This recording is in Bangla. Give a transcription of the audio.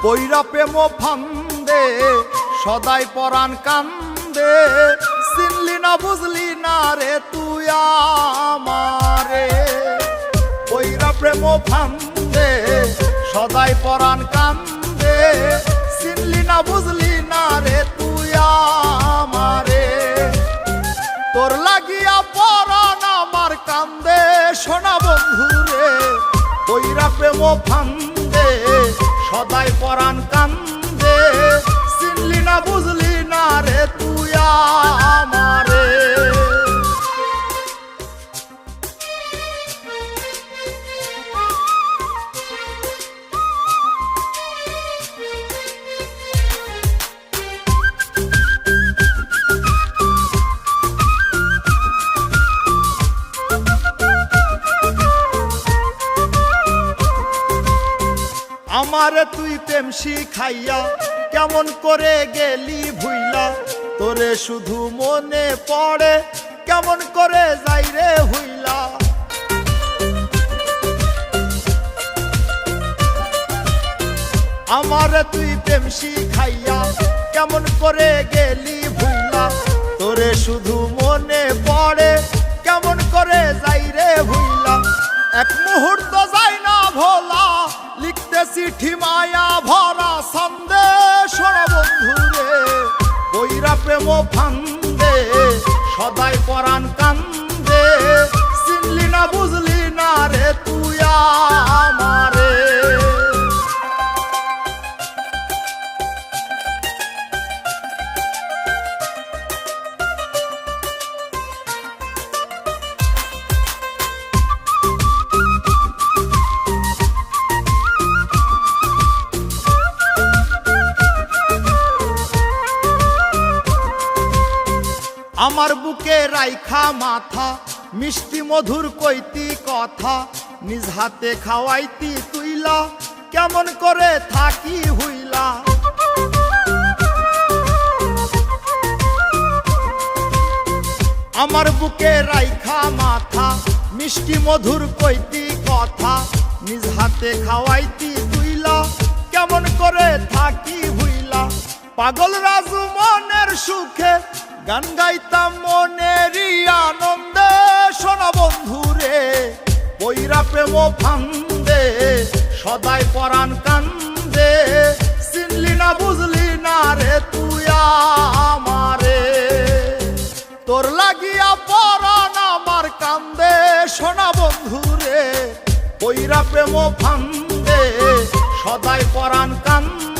পইরা প্রেম ফান্দে সদাই পরাণ কান্দে, চিনলি না বুঝলি না রে তুই আমারে। পইরা প্রেম ফান্দে সদাই পরাণ কান্দে, চিনলি না বুঝলি না রে তুই আমারে। তোর লাগিয়া পরাণ আমার কান্দে সোনা বন্ধুরে, পইরা প্রেম ফান্দে সদাই পরাণ কান্দে, চিনলি না বুঝলি না রে তুই আমারে। আমারে তুই প্রেম শিখাইয়া কেমন করে গেলি ভুইলা, তোরে শুধু মনে পড়ে কেমন করে যাই রে হইলা। আমারে তুই প্রেম শিখাইয়া কেমন করে গেলি ভুইলা, তোরে শুধু মনে পড়ে কেমন করে যাই রে হইলা। এক মুহূর্ত যাই না ভোলা, লিখতে চিঠি মায়া ভরা সন্দেশ বন্ধুরে, পইরা প্রেম ফান্দে সদাই পরাণ কান্দে, চিনলি না বুঝলি না রে তুই আমারে। আমার বুকে রাইখা মাথা মিষ্টি মধুর কইতি কথা, নিজ হাতে খাওয়াইতি তুইলা কেমন করে থাকি হইলা। আমার বুকে রাইখা মাথা মিষ্টি মধুর কইতি কথা, নিজ হাতে খাওয়াইতি তুইলা কেমন করে থাকি হইলা। পাগল রাজু মনের সুখে গান গাইতাম মনেরই আনন্দে সোনা বন্ধুরে, পইরা প্রেম ফান্দে সদাই পরাণ কান্দে, চিনলি না বুঝলি না রে তুই আমারে। তোর লাগিয়া পরাণ আমার কান্দে সোনা বন্ধুরে, পইরা প্রেম ফান্দে সদাই পরাণ কান্দে,